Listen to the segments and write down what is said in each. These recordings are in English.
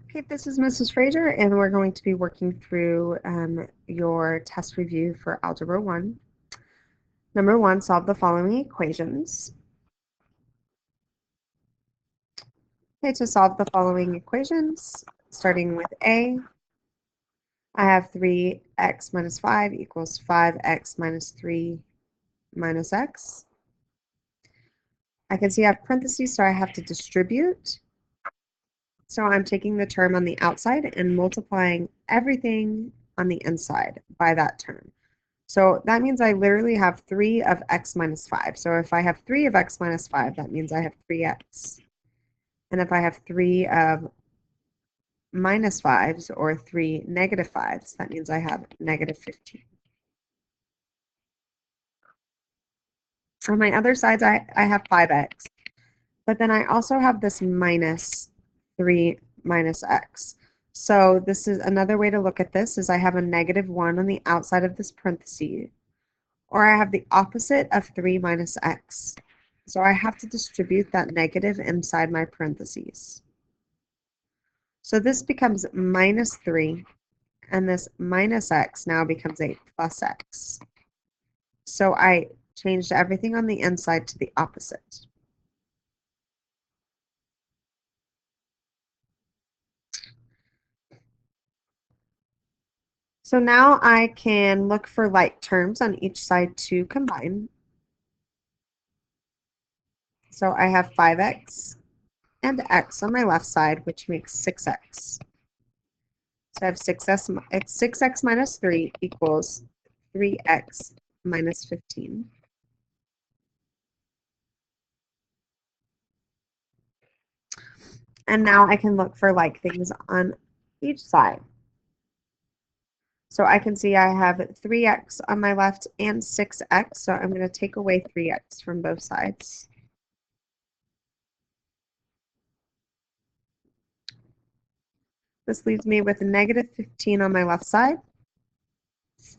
Okay, this is Mrs. Fraser, and we're going to be working through your test review for Algebra 1. Number 1, solve the following equations. Okay, to solve the following equations, starting with A, I have 3x minus 5 equals 5x minus 3 minus x. I can see I have parentheses, so I have to distribute. So I'm taking the term on the outside and multiplying everything on the inside by that term. So that means I literally have 3 of x minus 5. So if I have 3 of x minus 5, that means I have 3x. And if I have 3 of minus 5s or 3 negative 5s, that means I have negative 15. On my other sides, I have 5x. But then I also have this minus 3 minus x. So this is another way to look at this is I have a negative 1 on the outside of this parenthesis, or I have the opposite of 3 minus x. So I have to distribute that negative inside my parentheses. So this becomes minus 3, and this minus x now becomes a plus x. So I changed everything on the inside to the opposite. So now I can look for like terms on each side to combine. So I have 5x and x on my left side, which makes 6x. So I have 6x minus 3 equals 3x minus 15. And now I can look for like things on each side. So I can see I have 3x on my left and 6x, so I'm going to take away 3x from both sides. This leaves me with negative 15 on my left side,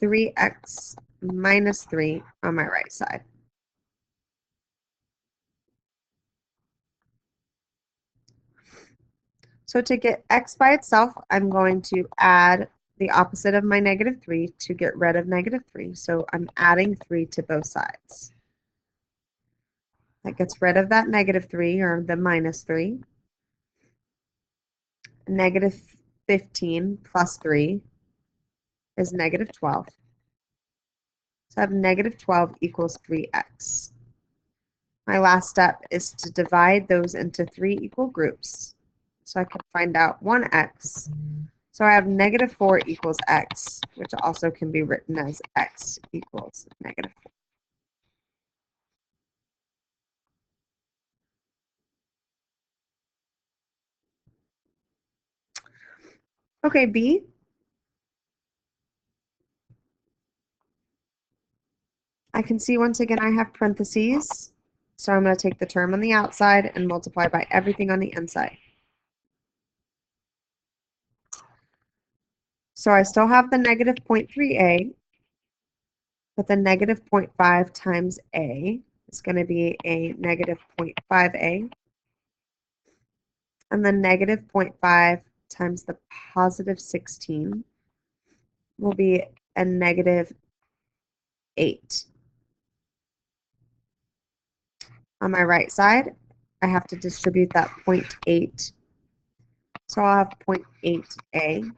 3x minus 3 on my right side. So to get x by itself, I'm going to add the opposite of my negative 3 to get rid of negative 3. So I'm adding 3 to both sides. That gets rid of that negative 3, or the minus 3. Negative 15 plus 3 is negative 12. So I have negative 12 equals 3x. My last step is to divide those into 3 equal groups so I can find out 1x. So I have negative 4 equals x, which also can be written as x equals negative 4. Okay, B. I can see once again I have parentheses, so I'm going to take the term on the outside and multiply by everything on the inside. So I still have the negative 0.3a, but the negative 0.5 times a is going to be a negative 0.5a. And then negative 0.5 times the positive 16 will be a negative 8. On my right side, I have to distribute that 0.8. So I'll have 0.8a.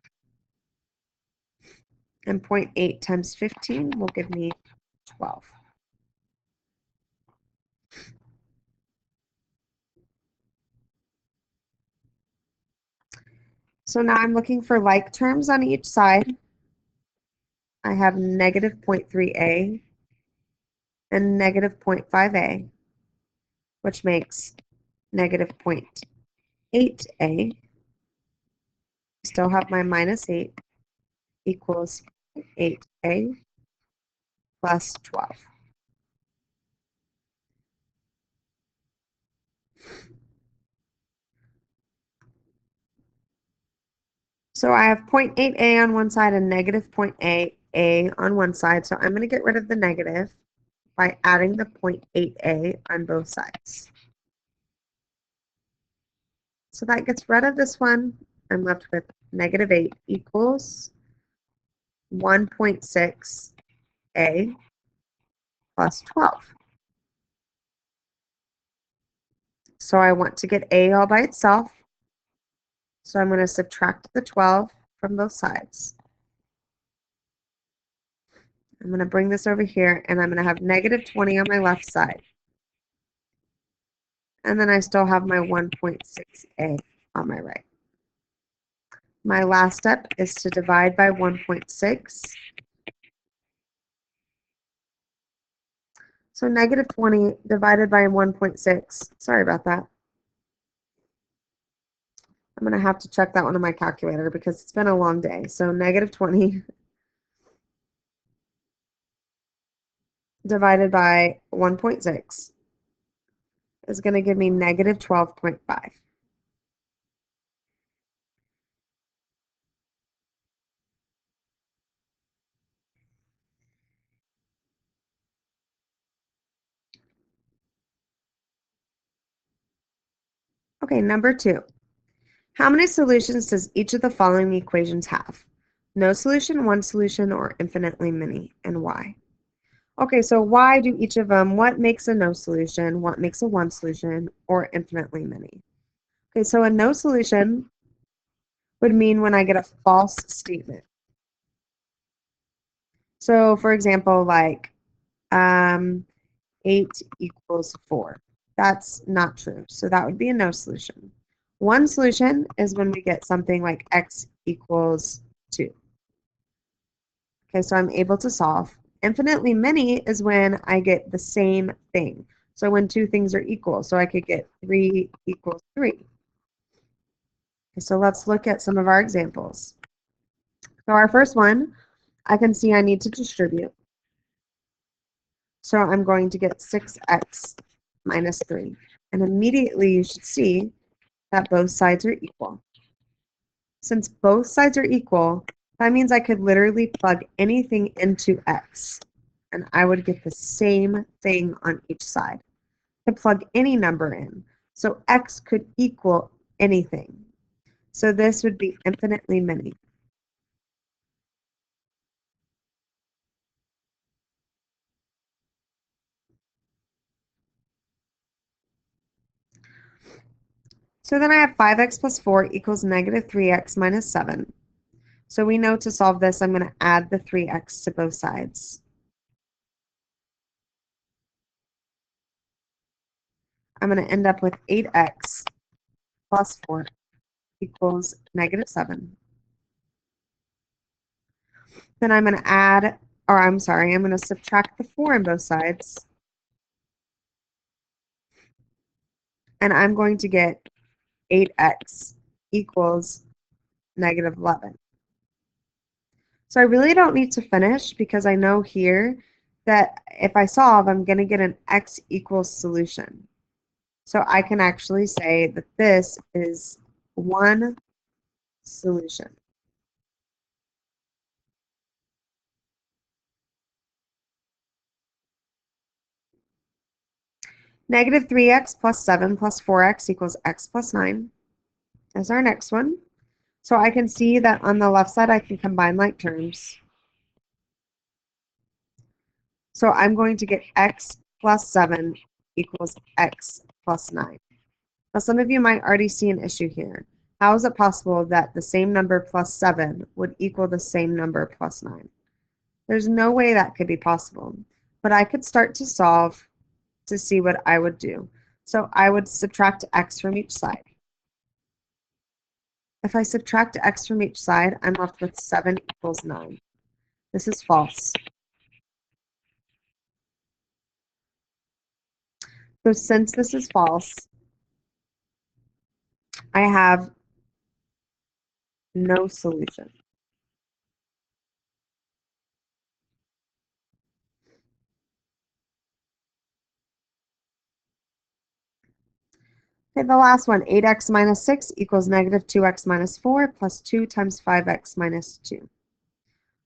And 0.8 times 15 will give me 12. So now I'm looking for like terms on each side. I have negative 0.3a and negative 0.5a, which makes negative 0.8a. Still have my minus 8 equals 8a plus 12. So I have 0.8a on one side and negative 0.8a on one side. So I'm going to get rid of the negative by adding the 0.8a on both sides. So that gets rid of this one, I'm left with negative 8 equals 1.6a plus 12. So I want to get a all by itself. So I'm going to subtract the 12 from both sides. I'm going to bring this over here, and I'm going to have negative 20 on my left side. And then I still have my 1.6a on my right. My last step is to divide by 1.6. So negative 20 divided by 1.6. Sorry about that. I'm going to have to check that one on my calculator because it's been a long day. So negative 20 divided by 1.6 is going to give me negative 12.5. Okay, number 2. How many solutions does each of the following equations have? No solution, one solution, or infinitely many, and why? Okay, so why do each of them, what makes a no solution, what makes a one solution, or infinitely many? Okay, so a no solution would mean when I get a false statement. So for example, like 8 equals 4. That's not true. So that would be a no solution. One solution is when we get something like x equals 2. Okay, so I'm able to solve. Infinitely many is when I get the same thing. So when two things are equal. So I could get 3 equals 3. Okay, so let's look at some of our examples. So our first one, I can see I need to distribute. So I'm going to get 6x minus 3. And immediately you should see that both sides are equal. Since both sides are equal, that means I could literally plug anything into x, and I would get the same thing on each side. I could plug any number in, so x could equal anything. So this would be infinitely many. So then I have 5x plus 4 equals negative 3x minus 7. So we know to solve this, I'm going to add the 3x to both sides. I'm going to end up with 8x plus 4 equals negative 7. Then I'm going to add, or I'm sorry, I'm going to subtract the 4 on both sides. And I'm going to get 8x equals negative 11. So I really don't need to finish because I know here that if I solve, I'm going to get an x equals solution. So I can actually say that this is one solution. Negative 3x plus 7 plus 4x equals x plus 9 is our next one. So I can see that on the left side I can combine like terms. So I'm going to get x plus 7 equals x plus 9. Now some of you might already see an issue here. How is it possible that the same number plus 7 would equal the same number plus 9? There's no way that could be possible. But I could start to solve to see what I would do. So I would subtract x from each side. If I subtract x from each side, I'm left with 7 equals 9. This is false. So since this is false, I have no solution. Okay, the last one, 8x minus 6 equals negative 2x minus 4 plus 2 times 5x minus 2.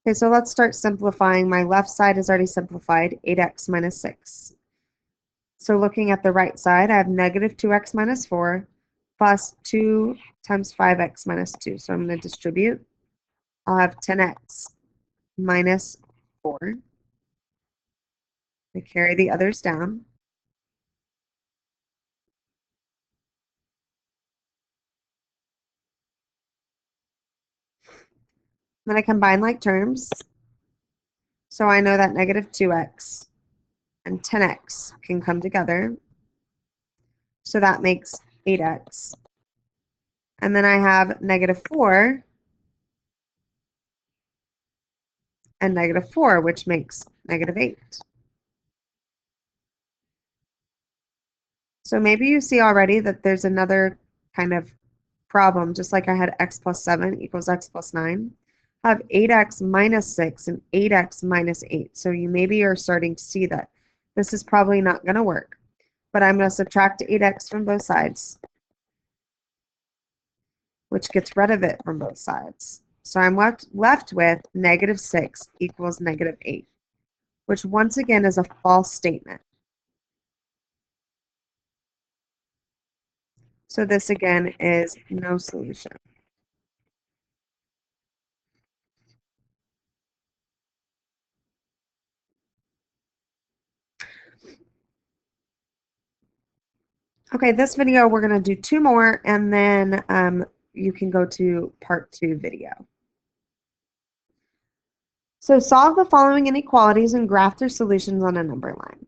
Okay, so let's start simplifying. My left side is already simplified, 8x minus 6. So looking at the right side, I have negative 2x minus 4 plus 2 times 5x minus 2. So I'm going to distribute. I'll have 10x minus 4. I carry the others down. Then I combine like terms. So I know that negative 2x and 10x can come together. So that makes 8x. And then I have negative 4 and negative 4, which makes negative 8. So maybe you see already that there's another kind of problem, just like I had x plus 7 equals x plus 9. I have 8x minus 6 and 8x minus 8. So you maybe are starting to see that this is probably not going to work. But I'm going to subtract 8x from both sides, which gets rid of it from both sides. So I'm left with negative 6 equals negative 8, which once again is a false statement. So this again is no solution. Okay, this video we're going to do 2 more, and then you can go to part 2 video. So solve the following inequalities and graph their solutions on a number line.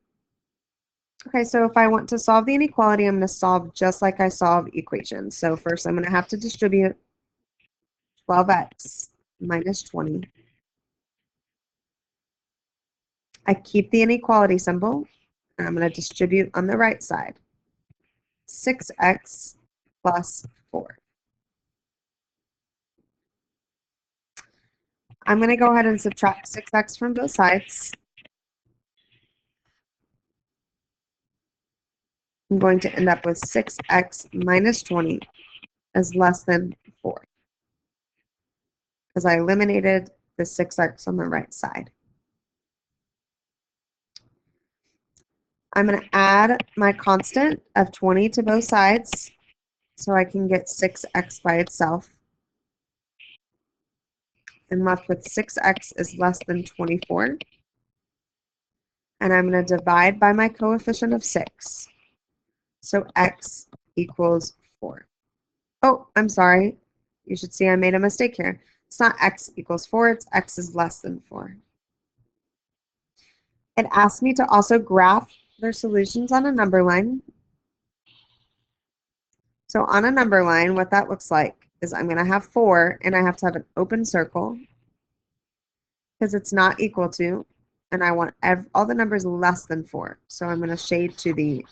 Okay, so if I want to solve the inequality, I'm going to solve just like I solve equations. So first I'm going to have to distribute 12x minus 20. I keep the inequality symbol, and I'm going to distribute on the right side. 6x plus 4. I'm going to go ahead and subtract 6x from both sides. I'm going to end up with 6x minus 20 is less than 4, because I eliminated the 6x on the right side. I'm going to add my constant of 20 to both sides so I can get 6x by itself. I'm left with 6x is less than 24. And I'm going to divide by my coefficient of 6. So x equals 4. Oh, I'm sorry. You should see I made a mistake here. It's not x equals 4, it's x is less than 4. It asked me to also graph their solutions on a number line. So on a number line, what that looks like is I'm going to have 4, and I have to have an open circle because it's not equal to, and I want all the numbers less than 4. So I'm going to shade to the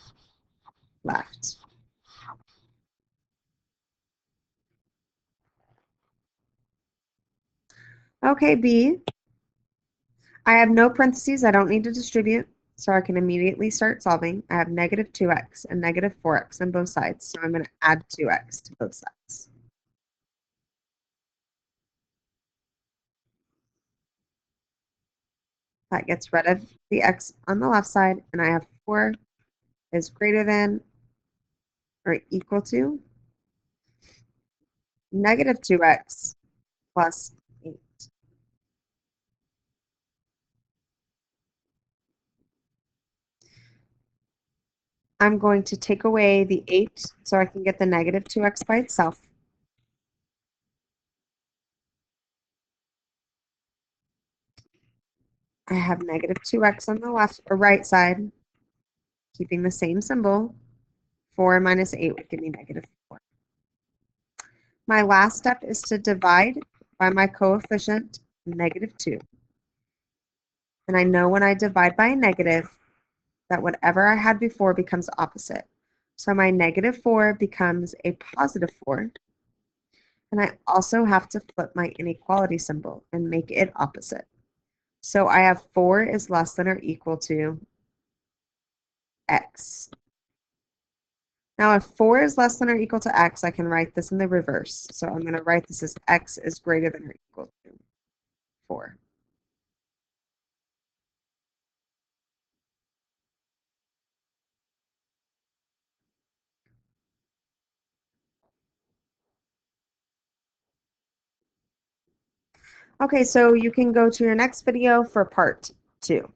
left. Okay, B. I have no parentheses. I don't need to distribute, so I can immediately start solving. I have negative 2x and negative 4x on both sides, so I'm going to add 2x to both sides. That gets rid of the x on the left side, and I have 4 is greater than or equal to negative 2x plus 8. I'm going to take away the 8 so I can get the negative 2x by itself. I have negative 2x on the left or right side, keeping the same symbol. 4 minus 8 would give me negative 4. My last step is to divide by my coefficient, negative 2. And I know when I divide by a negative that whatever I had before becomes opposite. So my negative 4 becomes a positive 4. And I also have to flip my inequality symbol and make it opposite. So I have 4 is less than or equal to x. Now if 4 is less than or equal to x, I can write this in the reverse. So I'm going to write this as x is greater than or equal to 4. Okay, so you can go to your next video for part 2.